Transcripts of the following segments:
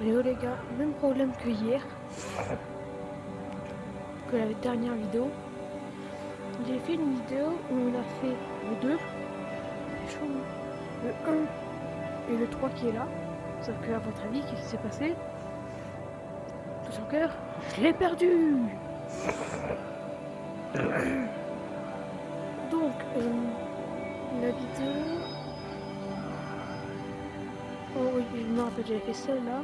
Et oh les gars, même problème que hier, que la dernière vidéo. J'ai fait une vidéo où on a fait le 2, le 1 et le 3 qui est là. Sauf que à votre avis, qu'est-ce qui s'est passé? Tout son cœur, je l'ai perdu. Donc, la vidéo... Oh oui, je me rappelle, j'avais fait celle-là.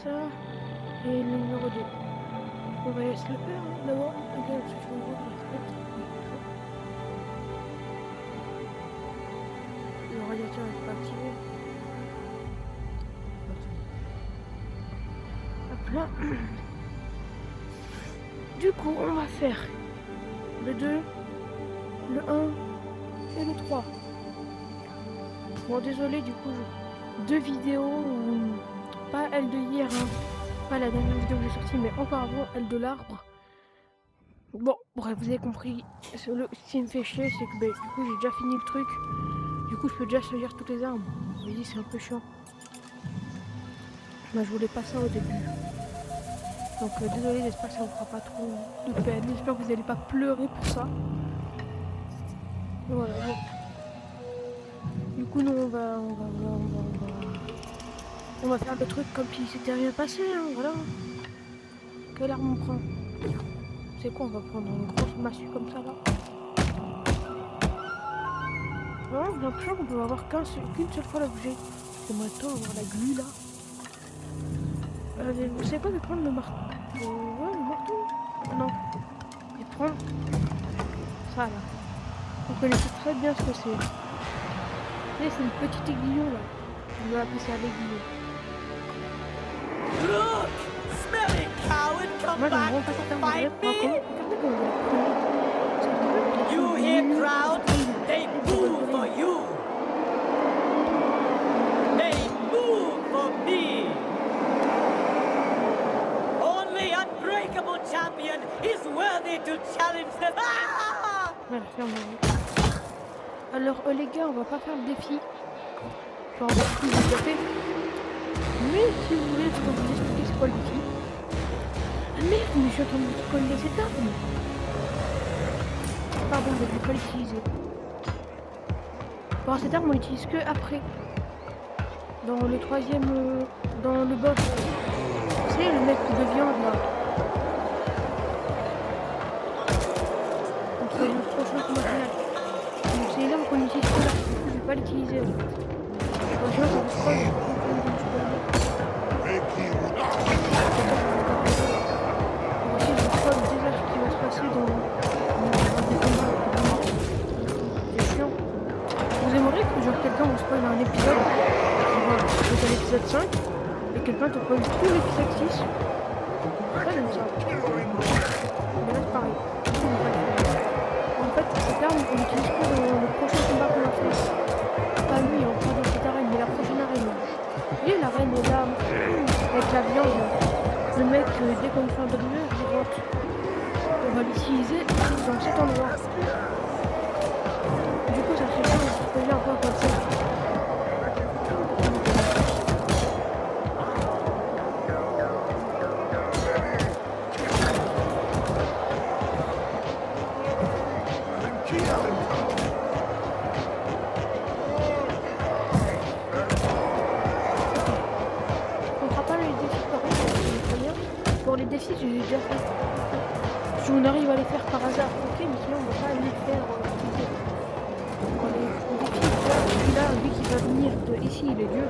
Ça et le numéro 2. On va laisser le faire d'abord. Regarde, je vais voir la fenêtre. Le radiateur n'est pas activé. Hop là. Du coup, on va faire le 2, le 1 et le 3. Bon, désolé, du coup, deux vidéos, pas elle de hier, hein. Pas la dernière vidéo que j'ai sortie, mais encore avant, elle de l'arbre. Bon, bref, vous avez compris. Ce qui me fait chier, c'est que du coup, j'ai déjà fini le truc. Du coup, je peux déjà choisir toutes les armes. Vous voyez, c'est un peu chiant. Moi, je voulais pas ça au début. Donc, désolé, j'espère que ça vous fera pas trop de peine. J'espère que vous n'allez pas pleurer pour ça. Voilà, bon. Du coup, nous, on va faire le truc comme si c'était rien passé, hein, voilà. Quelle arme on prend? C'est quoi, on va prendre une grosse massue comme ça, là? Voilà, j'ai l'impression qu'on peut avoir qu'une seule fois l'objet. C'est maintenant avoir la glu, là. Vous savez quoi, je vais prendre le marteau. Ouais, le marteau. Non. Je vais prendre ça, là. Vous connaissez très bien ce que c'est. C'est une petite aiguillon, là. On va appeler ça l'aiguillon. Look! Smelly coward, come Moi, back j'aime to vraiment fight pas me! ça. You hear crowd? They move for you! They move for me! Only unbreakable champion is worthy to challenge them! Ah! Voilà, ferme-la. Alors les gars, on va pas faire le défi. Genre, du coup, j'ai déjà fait. Mais si vous voulez, je peux vous expliquer c'est quoi le défi. Ah merde, mais je suis en train de coller cette arme. Pardon, je ne vais pas l'utiliser. Bon, cette arme, on l'utilise que après. Dans le troisième... dans le boss. Vous savez, le mec de viande, là. Donc, c'est le prochain combat final. Donc, c'est une arme qu'on utilise que là. Du coup, je vais pas l'utiliser, en fait. Franchement, ça vous spoil. Aussi, je vous spoil déjà ce qui va se passer dans des combats. C'est chiant. Vous aimeriez que genre quelqu'un vous spoil un épisode, voilà, c'est l'épisode 5, et quelqu'un te spoil tout l'épisode 6. Ça j'aime ça. Mais là c'est pareil. En fait, cette arme on l'utilise que dans le prochain combat qu'on a fait. Pas lui, on prend dans cette arène, mais la prochaine arène. Et l'arène est là, avec la viande. Le mec, dès qu'on fait un demi-heure, il rentre. On va l'utiliser dans cet endroit. Du coup, ça fait bien de spoiler un peu comme ça. On fera pas les défis par contre, c'est bien. Pour les défis, j'ai déjà fait. Si on arrive à les faire par hasard, ok, mais sinon on ne va pas les faire. Pour les défis, celui-là, lui qui va venir de ici, il est dur.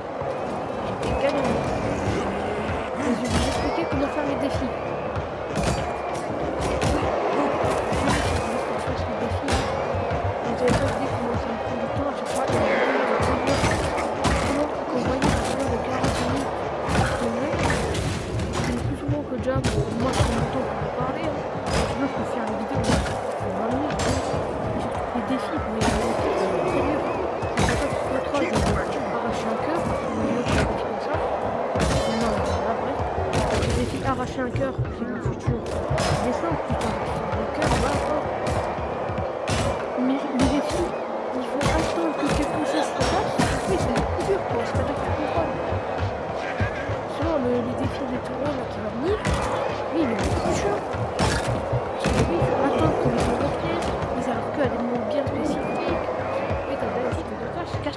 Et gagné. Je vais vous expliquer comment faire les défis. Vous avez pas idée comment ça me prend du temps à chaque fois. Comment qu'on voyait la vidéo de 40 minutes. C'est plus souvent que Jam. Moi, je prends mon temps pour vous parler. Sinon, je peux faire une vidéo de 20 minutes. Les défis, pour les défis, c'est très dur. C'est pas que le troll de arracher un cœur. Une autre défi comme ça. Mais non, là, bref. Le défi arracher un cœur, c'est dans le futur.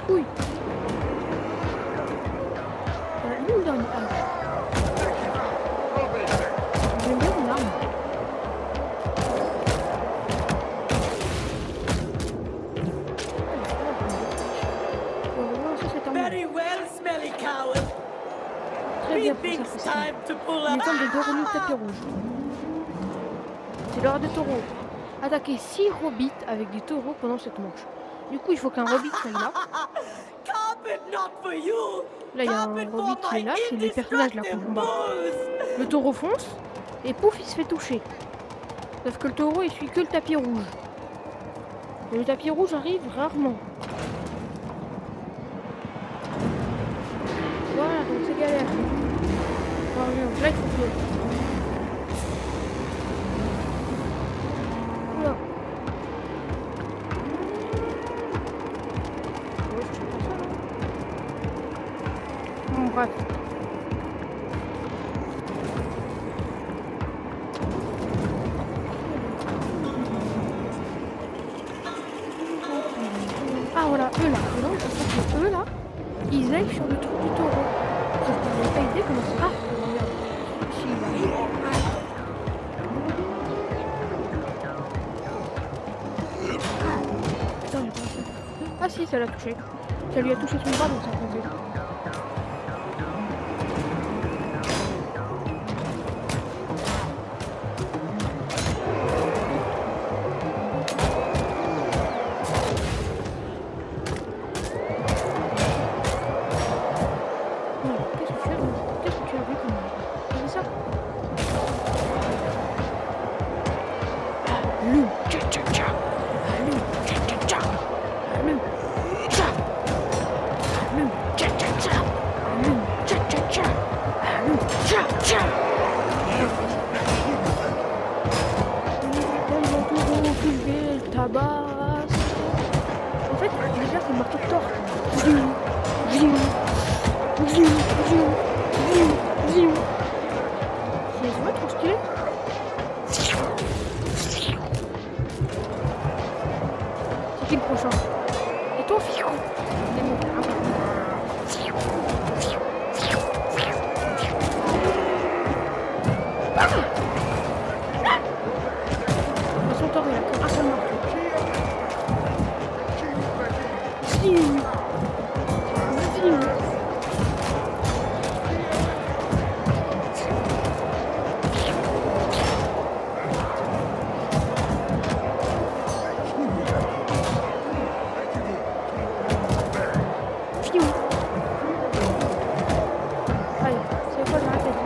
couilles. Il est où le dernier? Ah. J'aime bien mon arme. Very well, smelly coward. Très bien, Methinks pour ça, time to pull il est up. temps de dérouler le tapis rouge. C'est l'heure des taureaux. Attaquer 6 hobbits avec des taureaux pendant cette manche. Du coup, il faut qu'un hobbit soit là. Carpet not for you. Là, il y a un Carpet for hobbit qui est my là, c'est les personnages là qu'on indestructible combat. bulls. Le taureau fonce, et pouf, il se fait toucher. Sauf que le taureau, il suit que le tapis rouge. Et le tapis rouge arrive rarement. Voilà, donc c'est galère. Bon, donc là, il faut que... Oula. Ouais, je sais pas ça, là. Bon, bref. Ah voilà, eux là. Et donc, il faut que eux là, ils aillent sur le truc du taureau. Sauf qu'ils n'avaient pas idée comment ça. Ah, regarde. Si, il arrive. Putain, j'ai pas fait. Ah si, ça l'a touché. Ça lui a touché son bras, donc ça comptait. Qu'est-ce que tu as vu comme... T'as vu ça? Allume, tcha tcha tcha. Allume, tcha tcha tcha. Allume, tcha. Allume, tcha tcha tcha. Allume, tcha tcha tcha. Allume, tcha tcha. Il est tellement tout gros que je vais le tabasser. En fait, déjà, c'est marqué Thor. Zoom, zoom, zoom, zoom, zoom, zoom. C'est vrai, trop stylé. C'est qui le prochain? Et toi, Fico? C'est mon frère. Ah! De toute façon, Thor, il a qu'un seul marteau. Zoom. Zoom. Fiou. Allez, c'est quoi le racket?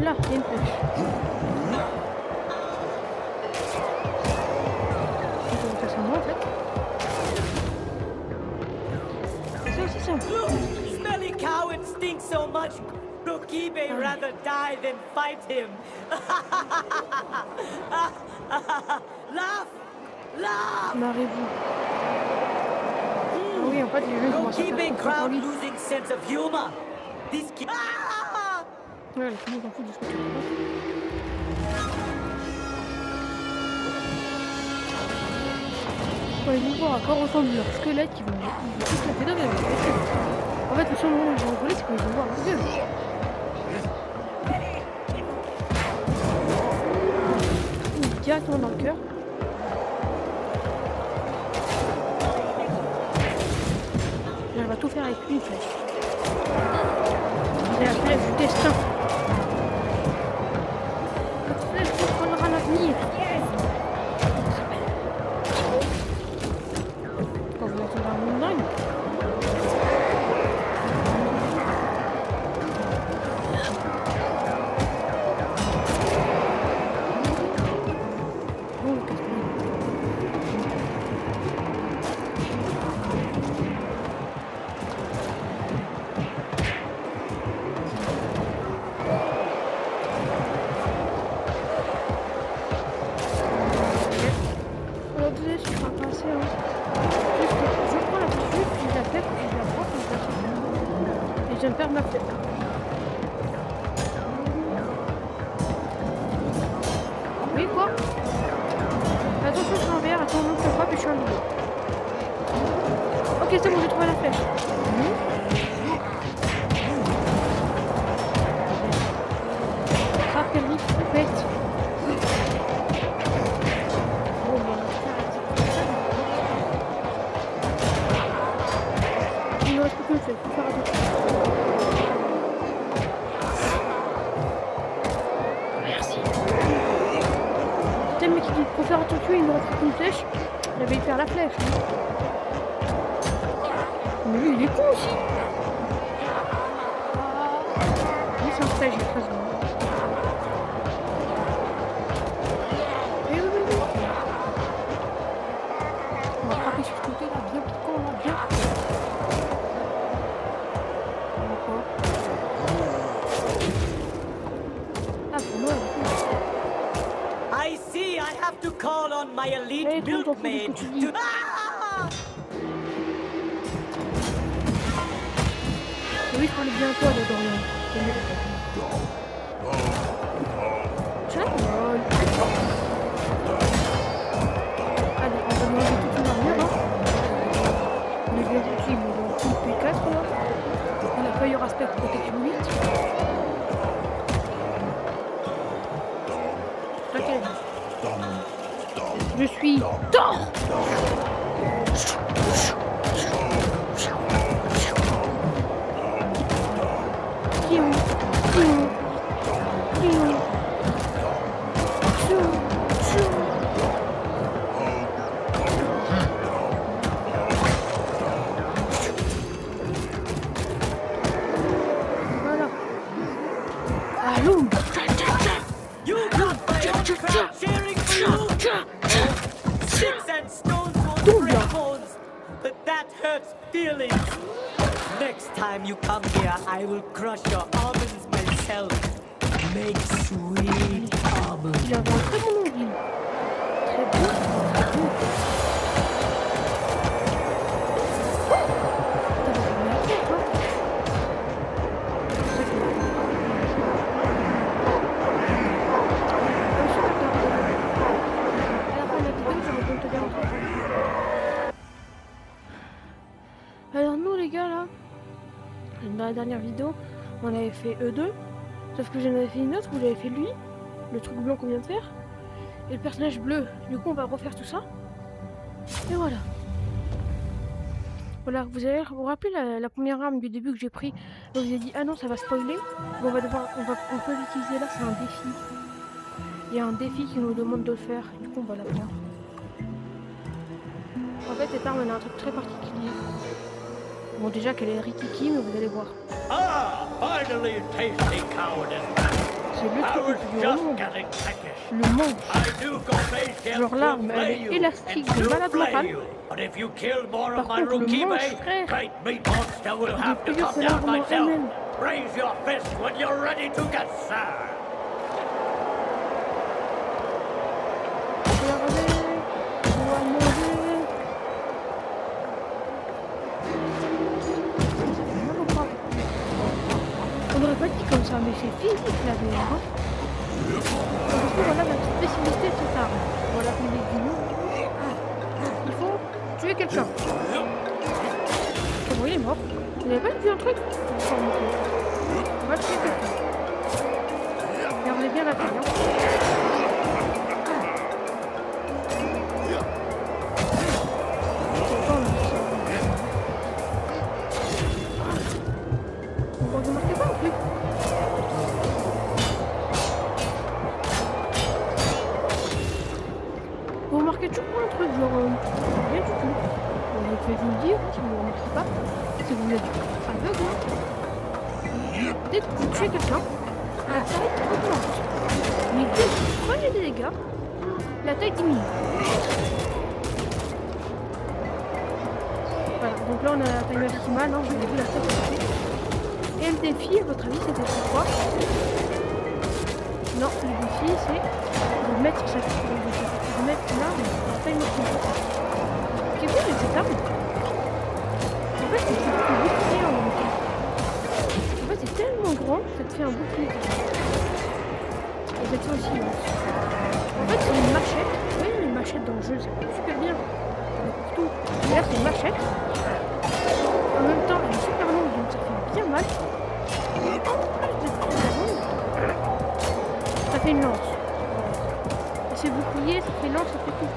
Là, il y a une flèche. Ça, c'est moi en fait. Et ça aussi, c'est un peu. Smelly coward stinks so much. Rookie may rather die than fight him. Laugh! Laugh! Marrez-vous. Ah oui, en fait, les gens commencent à Rookie faire may confiance en crowd lui. losing sense of humor. this kid. Ah! Ouais, tout le monde s'en fout de ce que tu penses. Quand ils vont voir à quoi ressemble leur squelette, ils vont tous la pédale. En fait, le seul moment où ils vont rigoler, c'est quand ils vont voir leur gueule. Directement dans le cœur. Elle va tout faire avec une flèche. C'est la flèche du destin. Cette flèche contrôlera l'avenir. Quand vous êtes dans un monde dingue. Je vais me faire ma fête. Oui, quoi? Attention, je suis en vert, attends, non, je pas, puis je suis en milieu. Ok, c'est bon, j'ai trouvé la flèche. Frappe quelle vie, bête. Bon, bien, il ne reste plus qu'une flèche, faut faire attention. Le mec qui dit faut faire attention, il me reste une flèche. Il avait faire la flèche. Mais lui il est con aussi. Lui c'est un stagiaire, très bien. Oui. On va frapper sur ce côté là, bien piquant là, bien. Ah pour moi. I see I have to call on my elite milkmaid to... Ah! Oui, je parlais bien toi de Dorian. Tiens, allez, on va manger toute une armure, hein. On est bien dessus, mais dans tout le P4 là. On a failli aspect protection 8. Laquelle? Je suis Thor. Voilà. Allô. You got my own crowd cheering for you! Sticks and stones won't break bones, but that hurts feelings. Next time you come here, I will crush your almonds myself. Make sweet almonds. Il avait un très bon nombril. Très beau. Alors nous les gars là, dans la dernière vidéo, on avait fait E2, sauf que j'en avais fait une autre où j'avais fait lui, le truc blanc qu'on vient de faire, et le personnage bleu. Du coup on va refaire tout ça. Et voilà. Voilà, vous allez vous rappeler la première arme du début que j'ai pris, où je vous ai dit ah non ça va spoiler, on peut l'utiliser là, c'est un défi. Il y a un défi qui nous demande de le faire, du coup on va la faire. En fait cette arme elle a un truc très particulier. Bon déjà qu'elle est rikiki, mais vous allez voir. Ah, finally tasty cowardice. C'est le truc le plus gros, le manche. Genre l'arme, elle est élastique de malade mental. Par contre le manche, frère, il est plus dur que l'arme en elle-même. Raise your fist when you're ready to get served. Regardez, on va manger. Ça fait mal au bras. On n'aurait pas dit comme ça, mais c'est physique la VR. Hein. Donc, voilà la spécificité de cette arme. Voilà, il est du nom. Il faut tuer quelqu'un. C'est bon, il est mort. Vous n'avez pas vu un truc? On va tuer quelqu'un. Regardez bien la taille. Hein. Vous remarquez pas non plus? Vous remarquez toujours pas un truc, genre rien du tout. Je vais vous le dire, si vous ne remarquez pas, c'est que vous êtes aveugle. Dès que vous tuez quelqu'un, la taille augmente. Mais dès que vous prenez des dégâts, la taille diminue. Voilà, donc là on a la taille maximale, hein, vous avez vu la taille maximale. Et le défi, à votre avis, c'était quoi? Non, le défi, c'est de mettre cette... de mettre là, la taille maximale. Ce qui est cool avec cette arme, en fait, c'est que tu peux bouclier en même temps. En fait, c'est tellement grand, ça te fait un bouclier. Et cette fois aussi, en fait, c'est une machette. Vous voyez les machettes dans le jeu, c'est super bien. Tout. Là, c'est une machette. En même temps, elle est super longue, donc ça fait bien mal. Et en plus d'être super longue, ça fait une lance. Et c'est bouclier, ça fait lance, ça fait tout.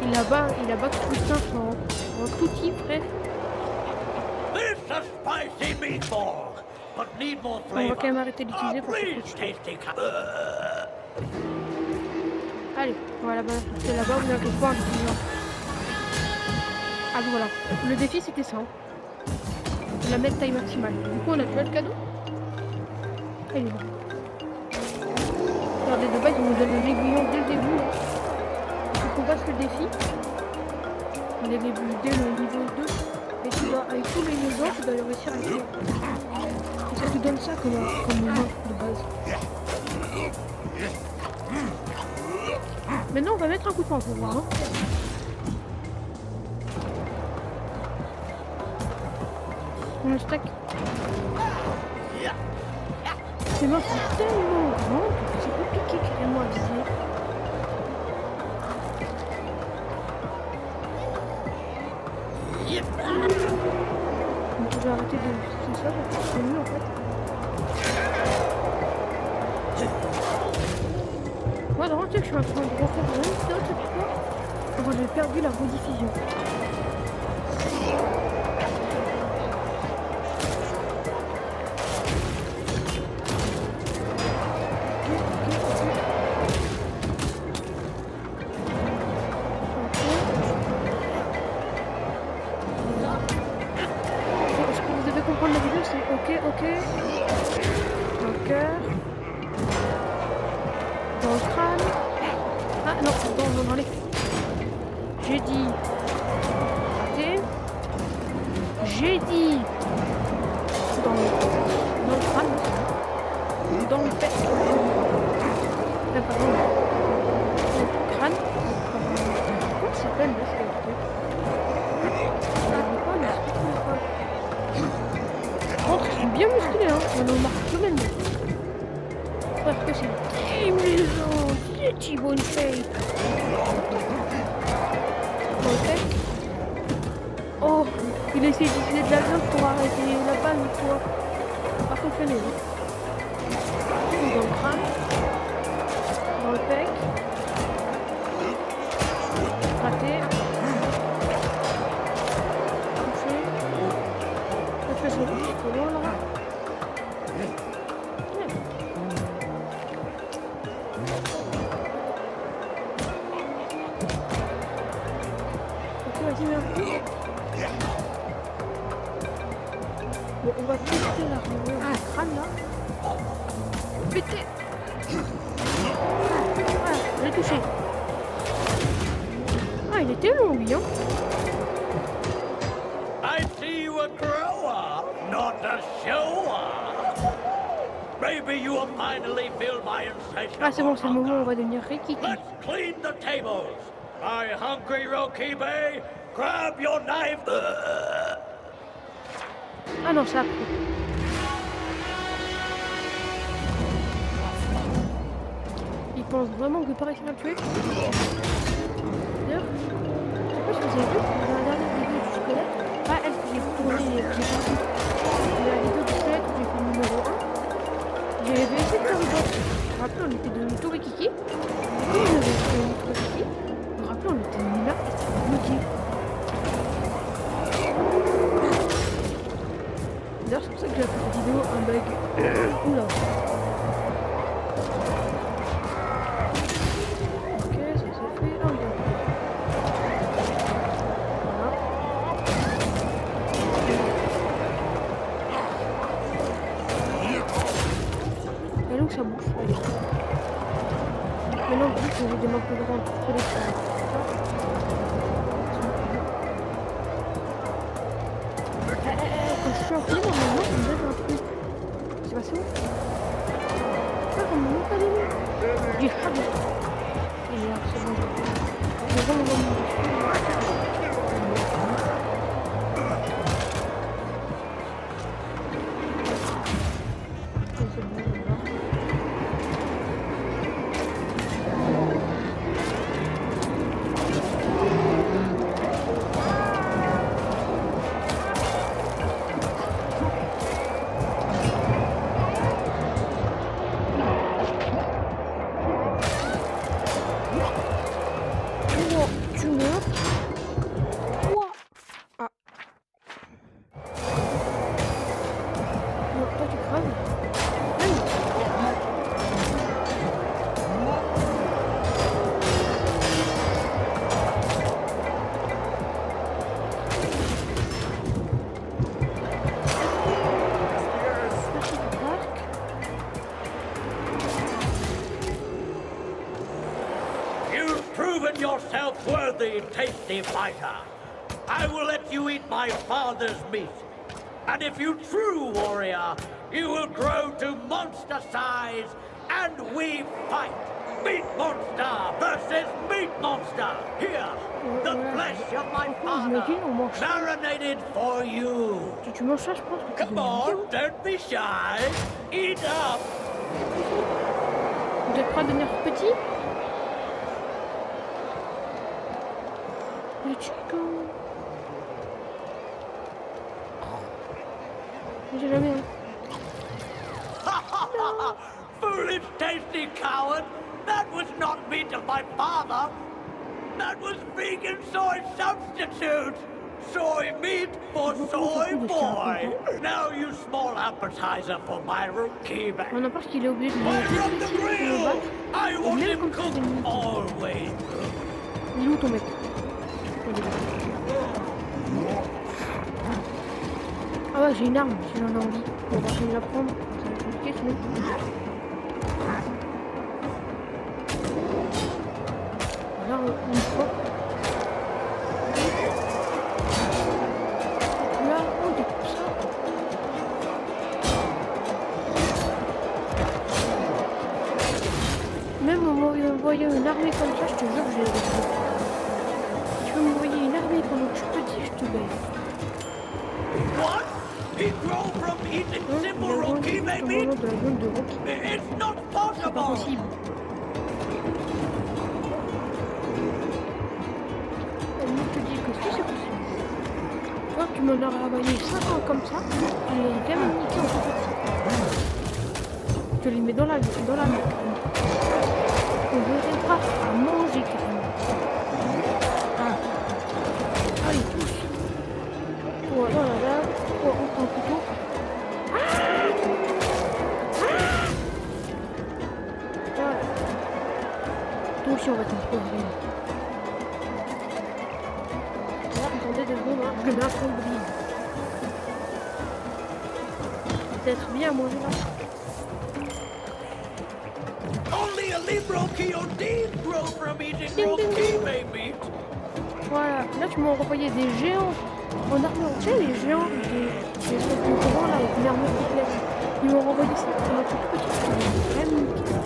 Et là-bas, tout simple en tout type, bref. This is spicy meatball, but need more On va flavor. quand même arrêter d'utiliser pour faire Please, autre chose. tasty Allez, voilà, c'est là-bas, vous avez quoi en utilisant. Ah voilà, le défi c'était ça. De la mettre taille maximale. Du coup on a trouvé le cadeau. Et il est bon. Regardez, de base ils nous donnent l'aiguillon dès le début. Il faut qu'on passe le défi. On avait vu dès le niveau 2. Et tu dois, avec tous les niveaux, tu dois réussir à le faire. Et ça te donne ça comme humain de base. Maintenant on va mettre un coup de poing pour voir. Hein. On stack. C'est moi, c'est tellement grand que c'est compliqué carrément à viser. Donc je vais arrêter de c'est ça parce que c'est mieux en fait. Moi dans le truc je suis en train de refaire la même vidéo cette fois. Quand j'ai perdu la rediffusion. Ok. Dans le cœur. Dans le crâne. Ah non, dans les... J'ai dit... Raté. J'ai dit... Dans le crâne. Dans le pec. Pardon. Dans le crâne. Comment ça s'appelle là, ce truc? Ils sont bien musclés, hein. On en marque tout de même. Parce que c'est très musclé, c'est petit bonne shape. Ok. Oh, il essaie d'utiliser de la viande pour arrêter la balle, toi. Ça n'a pas fonctionné. Hein. Dans le crâne. Dans le pec. Raté. Touché. Ça fait son petit colon là. Ok, vas-y, mets un coup. Bon, on va péter la crâne là. Péter. Ah, je l'ai touché. Ah, il était long, lui, hein. I see you a grower, not a shower. Maybe you will finally feel my insatiable Ah, c'est bon, c'est le moment où on va devenir Rikiki. Let's clean the tables. My hungry Rokibe, grab your knife. Ah non, ça a pris. pense vraiment que pas réussir à le tuer. D'ailleurs, je sais pas si vous avez vu, dans la dernière vidéo du squelette, pas elle que j'ai tournée, j'ai parti. La vidéo du squelette où j'ai fait le numéro 1, j'avais essayé de faire une boss. Je me rappelle, on était de Tobi Kiki. Comme on avait fait une Tobi Kiki, je me rappelle, on était mis là et c'était bloqué. D'ailleurs, c'est pour ça que j'ai appelé cette vidéo un bug. Oula. Ok, ça c'est fait. Ah oui, voilà. Et donc ça bouge. Allez. Maintenant, vu que j'ai des mains plus grandes pour les faire. Quand je suis en film, normalement, ça me donne un truc. C'est passé où? Ah, on m'a même pas donné. J'ai frappé. Et là, c'est bon. Je vais vraiment tu meurs. Quoi? Ah. Non, toi tu craves. You've proven yourself worthy, tasty fighter. I will let you eat my father's meat. And if you true warrior, you will grow to monster size, and we fight. Meat monster versus meat monster. Here, the flesh of my father, marinated for you. Si tu manges ça, je pense que tu Come deviens bien. on, don't be shy. Eat up. Vous êtes prêts à devenir petit? Let's go. J'ai jamais. Hein. Foolish, tasty coward! That was not meat of my father! That was vegan soy substitute! Soy meat for soy boy! Now you small appetizer for my rookie back! On a peur qu'il est obligé de Fire from le the grill! battre. I want même him comme ça, cooked il est always! Il est où ton mec? Il est là. Ah ouais, j'ai une arme si j'en ai envie. On va essayer de la prendre. Ça va être compliqué sinon. Là, une fois. Là, on découpe ça. Même en m'envoyant une armée comme ça, je te jure que j'ai les trucs. Tu veux m'envoyer une armée pendant que je suis petit, je te baise. What? He grow from eating Il simple a rookie grandi au meat? moment de la zone de Rocky. It's not C'est pas possible! possible. Elle me te dit que si c'est possible. Toi, tu m'en aurais envoyé 5 ans comme ça, tu les quand même niqué en petit. Tu les mets dans la main. On verrait pas à manger carrément. Allez, tous. Toi, dans la lave. Toi, on prend le couteau. Voilà. Toi aussi, on va t'en trouver. Là, attendez 2 secondes, hein. Je mets un peu de brille. Peut-être bien à manger là. Only a Libro Kyodin grow from eating Ding, ding, rookie ding. meat! Voilà, là tu m'as envoyé des géants en armure. Tu sais, les géants des trucs plus grands là, avec une armure complète. Ils m'ont renvoyé ça pour un truc petit. C'est vraiment nickel.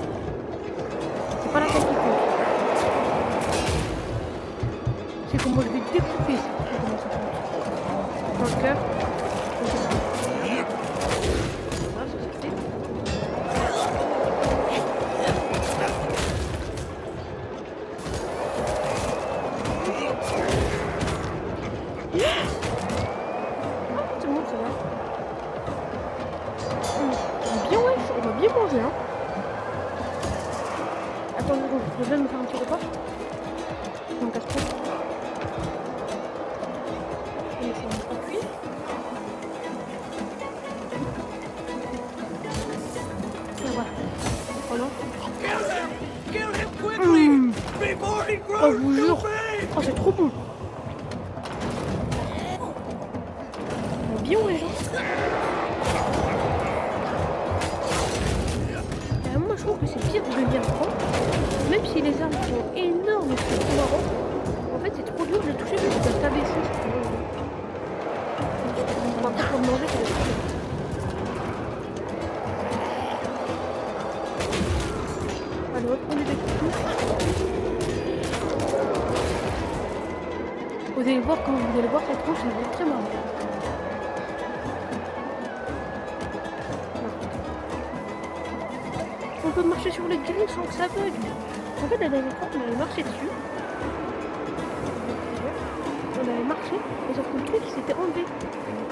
C'est pas la taille qui compte. C'est comment je vais découper ça. C'est comment ça compte. Dans le cœur. Voilà, ça c'est fait. bien mangé, hein. Attends, je viens de me faire un petit repas. Dans le casse-croûte. Et c'est un peu cuit. Et voilà. Oh non. Kill him quickly Mmh. before he Oh, grows je vous too jure. big. Oh, c'est trop bon. Oh, bien, les gens. Moi, je trouve que c'est pire de devenir grand. Même si les armes sont énormes et c'est trop marrant. En fait, c'est trop dur de toucher parce que ça s'abaisser. On va pas pour manger, c'est trop dur. Allez, hop, on est des coups. Vous allez voir quand vous allez voir cette tronche, c'est très marrant. On peut marcher sur les grilles sans que ça bug. En fait, la dernière fois, on avait marché dessus. On avait marché, et sauf que le truc il s'était enlevé.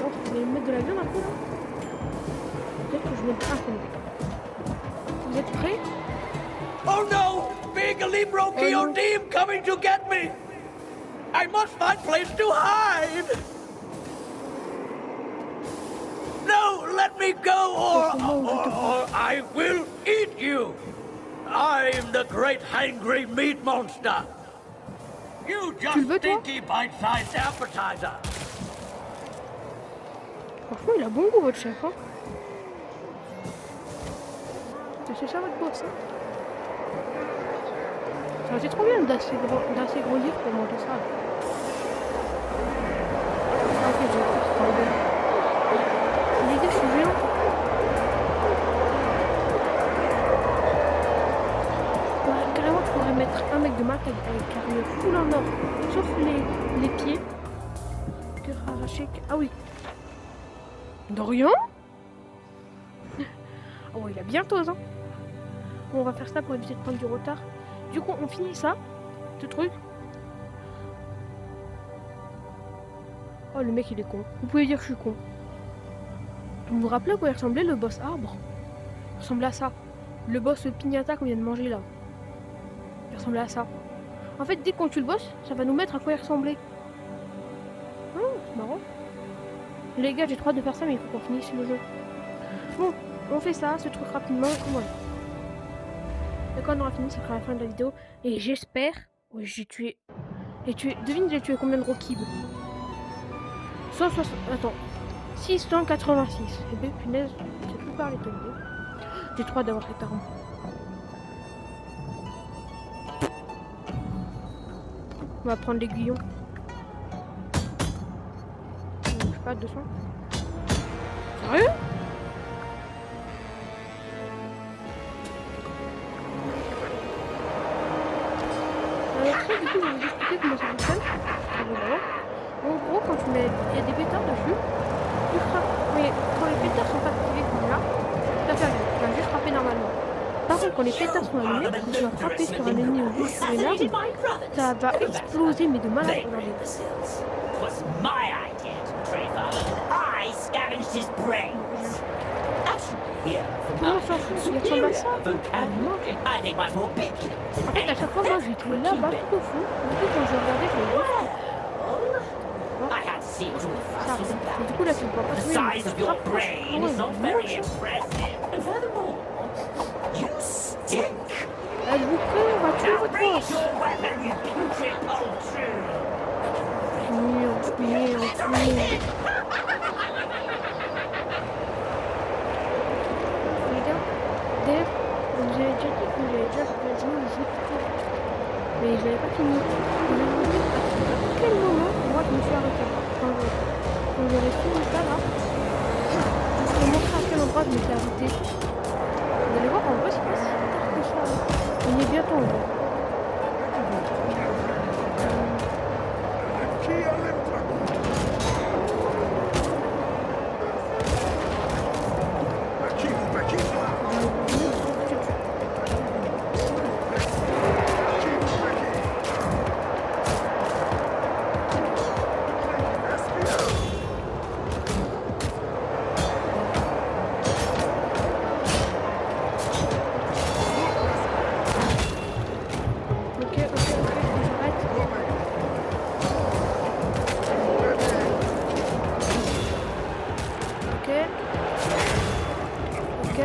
Donc, je vais mettre de la viande un peu là. Peut-être que je mets un peu. Vous êtes prêts? Oh no! Big Libro Team coming to get me! I must find place to hide! No, let me go or I will eat you! I'm the great hangry meat monster! You Tu le just veux, toi? stinky bite-sized appetizer! Franchement, il a bon goût, votre chef. Hein, c'est ça votre boss. Hein, ça aurait été trop bien d'assez grossir pour manger ça. Ah, ok, j'ai compris, c'est pas bon. L'idée, je suis géant. Ouais, carrément, je pourrais mettre un mec de ma taille avec carrément full en or, sauf les pieds. Cœur arraché. Ah oui. Dorian? Oh, il a bientôt, hein. Bon, on va faire ça pour éviter de prendre du retard. Du coup, on finit ça, ce truc. Oh, le mec, il est con. Vous pouvez dire que je suis con. Vous vous rappelez à quoi il ressemblait le boss arbre? Il ressemblait à ça. Le boss pignata qu'on vient de manger là. Il ressemblait à ça. En fait, dès qu'on tue le boss, ça va nous mettre à quoi il ressemblait. Oh, c'est marrant. Les gars, j'ai trop hâte de faire ça, mais il faut qu'on finisse le jeu. Bon, on fait ça, ce truc rapidement, et voilà. Et quand on aura fini, ça sera la fin de la vidéo. Et j'espère... Oui, j'ai tué... Devine, j'ai tué combien de Rockib? 160... Attends. 686. Eh bien, punaise, j'ai plus parlé de vidéo. J'ai trop hâte d'avoir cette arme. On va prendre l'aiguillon. Je sais pas, 200. Sérieux? Alors ça, du coup, je vais vous expliquer comment ça fonctionne. En gros, quand tu mets... Il y a des pétards dessus. Tu frappes. Mais quand les pétards sont pas activés comme là, tu vas faire rien. Tu vas juste frapper normalement. Par contre, quand les pétards sont allumés, tu vas frapper sur un ennemi ou juste sur une arme. Ça va exploser, mais de malade. Regardez. Was my idea to trade I scavenged his brains. Here from Tout le monde s'en fout, il ressemble à ça. I think much more big. En fait, à chaque fois, moi, je l'ai trouvé là-bas, tout au fond. Du coup, quand je regardais, je l'ai vu. I had to see what all the Ça fuss was arrive. about. Et du coup, là, tu ne vois pas The trouver, mais size ça of se your rapproche. brain Ouais, is not il very marche. impressive. And furthermore, you stink. Êtes-vous prêts? On va tuer Now votre raise boss. your weapon, you putrid poultry. Merde. Les gars, d'ailleurs, vous avez déjà dit que j'avais déjà joué au jeu. Mais je l'avais pas fini. Je vais vous dire à quel moment moi je me suis arrêté. Quand j'aurais fini ça là, je vais vous montrer à quel endroit je me suis arrêté. Vous allez voir, en vrai, c'est pas si tard que ça. On y est bientôt en vrai. Ok.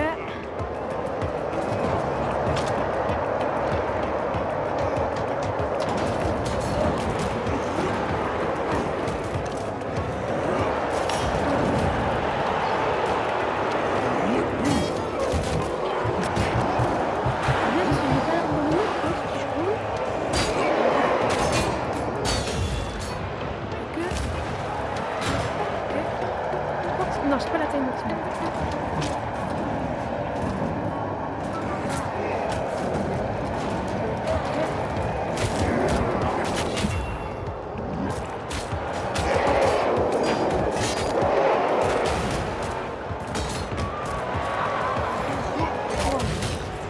Bien, si j'ai pas l'air de le mettre, si je roule. Ok. Ok. Non, c'est pas la taille maximum.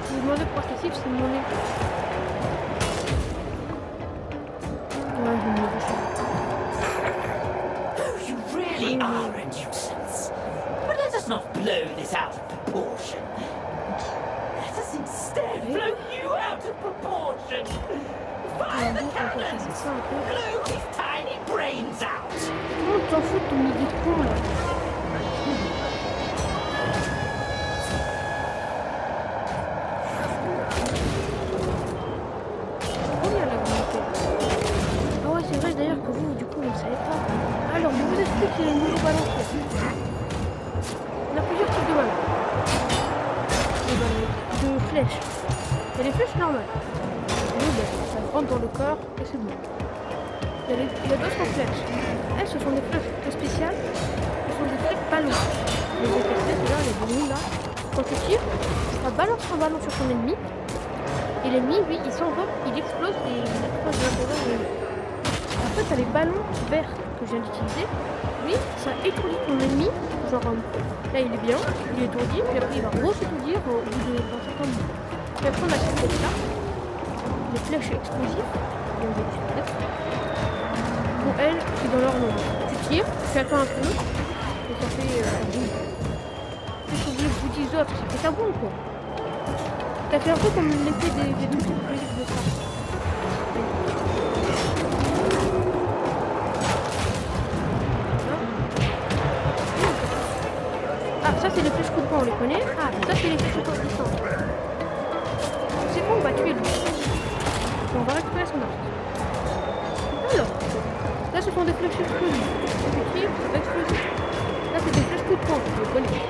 Je me demandais pourquoi c'est c'est demandé. Ouais, je vais me lever. Oh, you really are a nuisance. But let us not blow this out of proportion. Let us instead blow you out of proportion. Fire the cannons! C'est ça un peu. Blow his tiny brains out! Comment t'en fous de ton idée de con là? Combien la vérité? Ah ouais, c'est vrai d'ailleurs que vous, du coup, vous ne savez pas. Alors, je vous explique les nouveaux ballons. On a plusieurs types de ballons. Des ballons de flèches. Il y a les flèches normales. Ça rentre dans le corps et c'est bon. Il y a d'autres flèches. Elles, ce sont des flèches spéciales. Ce sont des flèches ballons. Les épaisseurs, là, les ballons là. Quand tu tires, ça balance un ballon sur ton ennemi. Et l'ennemi, lui, il s'envole, il explose et il explose de l'intérieur. Après, t'as les ballons verts que je viens d'utiliser. Lui, ça étourdit ton ennemi. Genre, là, il est bien, il est étourdi. Puis après, il va re-s'étourdir au bout d'un certain moment. Puis après, on a cette flèche-là. Les flèches explosives. Bon, elle, c'est dans leur nom. Tu tires, tu attends un peu, et ça fait boum. Qu'est-ce que vous dis autres? Ça fait ta bombe, quoi. T'as fait un peu comme l'effet des trucs explosifs de ça. Ah, ça c'est les flèches coup de poing, on les connaît. Ah, ça c'est les flèches étourdissantes. C'est bon, on va tuer lui. On va récupérer son arc. Alors, là ce sont des flèches explosives. Tu tires, explosif. Là c'est des flèches coup de poing, on les connaît.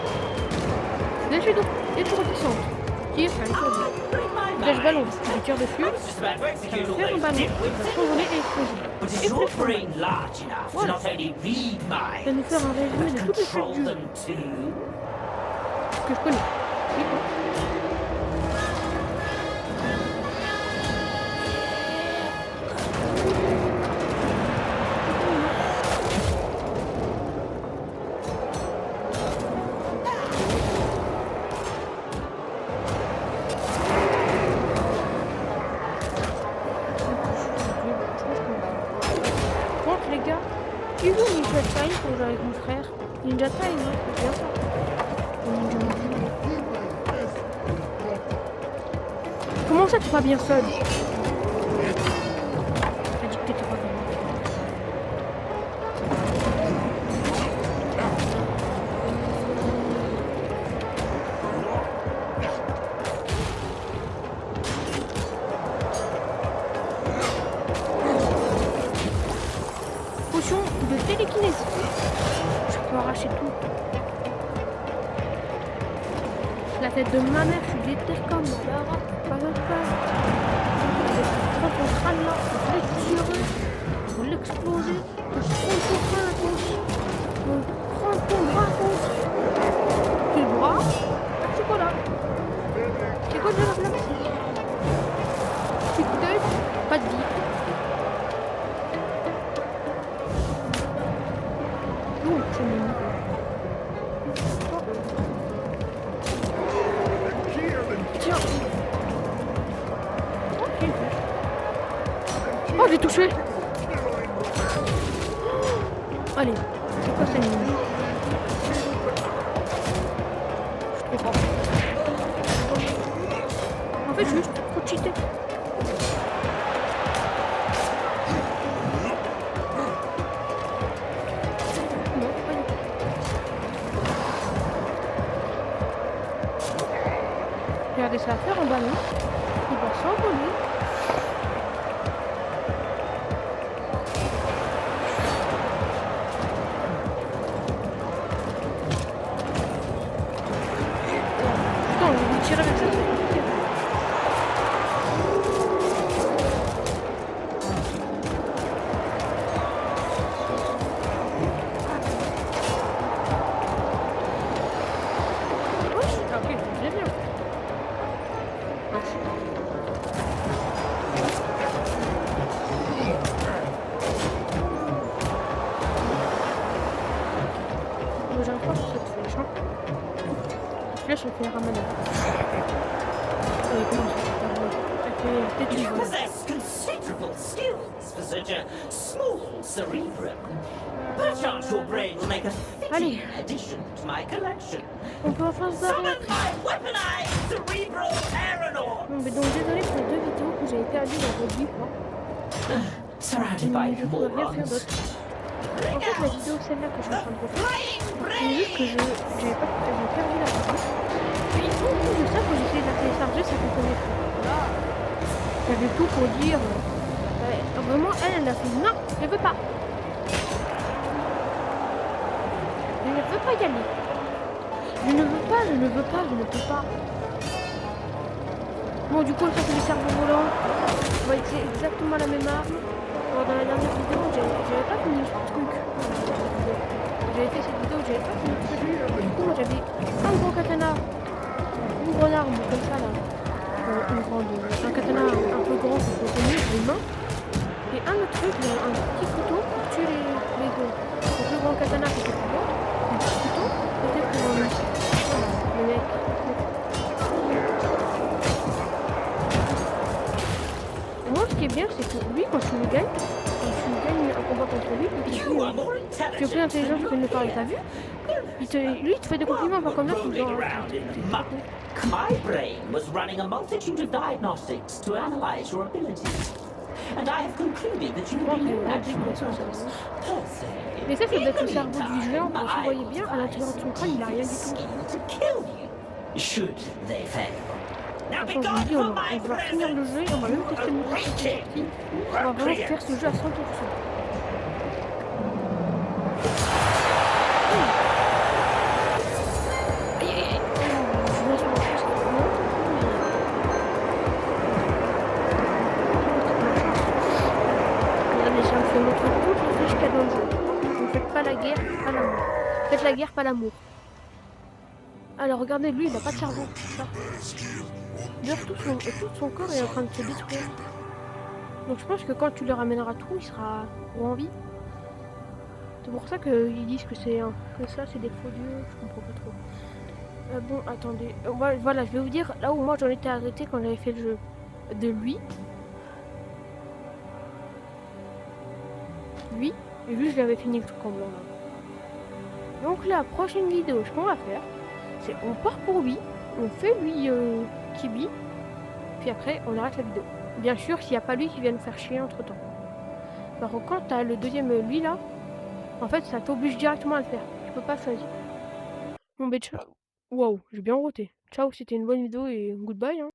Flèches étourdissantes. Tu tires, elle étourdit. Flèche ballon, tu tires dessus. Ça va faire un ballon, il va s'envoler et exploser. But Et is your flèche brain large enough to Voilà. not only read Ça va nous minds, faire un résumé de but toutes les flèches control du them too? que je connais. Oui, quoi. Donc les gars, qui joue Ninja Time pour jouer avec mon frère? Ninja Time, hein, c'est bien ça. Ou Ninja Time. Comment ça t'es pas bien seul? T'as dit que t'étais pas bien. Potion de télékinésie. Je peux arracher tout. La tête de ma mère, je suis déter comme ça. Pas de pas. Je prends ton crâne là, je vais le tirer, je vais l'exploser. Je prends ton crâne à gauche. Je prends ton bras à gauche. Tu le bras, c'est quoi là? C'est quoi déjà la place? Petit coup d'œil, pas de vie. Donc, c'est mignon. Tiens. Oh, j'ai une flèche. Oh, j'ai touché. Allez, c'est quoi ça mignon? Je suis trop fort. En fait, je suis juste trop cheaté. Non, pas du tout. Regardez ça faire en ballon. Il va s'envoler. Putain, on va lui tirer avec ça, c'est compliqué. Wesh, ah, ok, j'ai bien. Moi, j'arrive pas sur cette flèche, hein. Cette flèche, elle fait un ramadan. Comment ça? Elle fait peut-être You une bonne. possess considerable skills for such a small cerebrum. Perchance your brain will make a Allez. fitting addition to my collection. On peut enfin se barrer Summon après. my weaponized cerebral Terranor! Non, mais donc désolé pour les deux vidéos que j'ai perdues dans votre vie, quoi. Surrounded by Je pourrais rien faire morons. d'autre. En fait, la vidéo, celle-là que je suis en train de refaire, Flying c'est juste que brain! j'ai perdu la vidéo. Puis, en plus de ça, quand j'essaie de la télécharger, ça fait connaître. J'avais tout pour dire. Vraiment, elle a fait non, je veux pas. Je ne veux pas y aller. Je ne veux pas, je ne veux pas, je ne peux pas. Bon, du coup, ça c'est le cerveau volant. On va utiliser exactement la même arme. Alors, dans la dernière vidéo, j'avais pas fini ce truc. J'avais fait cette vidéo, j'avais pas fini ce truc. Du coup, moi j'avais un gros katana, une grande arme comme ça là. Un katana un peu grand pour tenir les mains. Et un autre truc, un petit couteau pour tuer les deux. Le plus grand katana c'était pour moi. Le petit couteau c'était pour le mec. Moi, ce qui est bien, c'est que lui, quand tu gagnes un combat contre lui, il te You dit are more tu es plus intelligent intelligent que ne paraît, t'as vu lui, il te fait des compliments, pas comme là, tout le rolling temps. around in muck. My brain was running a multitude of diagnostics to analyze your abilities. And I have concluded that you Oh, would be mais a la natural décoration, intelligence. Perfect. Mais ça, c'est avec le In the cerveau du meantime, géant, quand tu I voyais bien, à l'intérieur de son crâne, il a rien du tout. scheme to kill you, should they fail. Now be Attends, je vous gone dis, from my on va finir le presence. jeu, on va même tester le mode qui est sorti. On va vraiment faire ce jeu à 100%. Aïe, aïe, aïe. Je viens sur le chest. Regardez, ça me fait montrer toutes les flèches qu'il y a dans le jeu. Ne faites pas la guerre, pas l'amour. Faites la guerre, pas l'amour. Alors regardez, lui, il n'a pas de cerveau. Ça. D'ailleurs, tout son corps est en train de se détruire. Donc je pense que quand tu le ramèneras tout, il sera en vie. C'est pour ça qu'ils disent que ça c'est des faux dieux, je comprends pas trop. Bon, attendez. Voilà, je vais vous dire là où moi j'en étais arrêté quand j'avais fait le jeu de lui. Et lui je l'avais fini le truc en blanc là. Donc la prochaine vidéo, ce qu'on va faire, c'est on part pour lui, on fait lui Kibi, puis après on arrête la vidéo. Bien sûr, s'il n'y a pas lui qui vient nous faire chier entre temps. Par contre, quand t'as le deuxième lui là, en fait ça t'oblige directement à le faire. Tu peux pas choisir. Bon, ben ciao. Waouh, j'ai bien roté. Ciao, c'était une bonne vidéo et goodbye. Hein.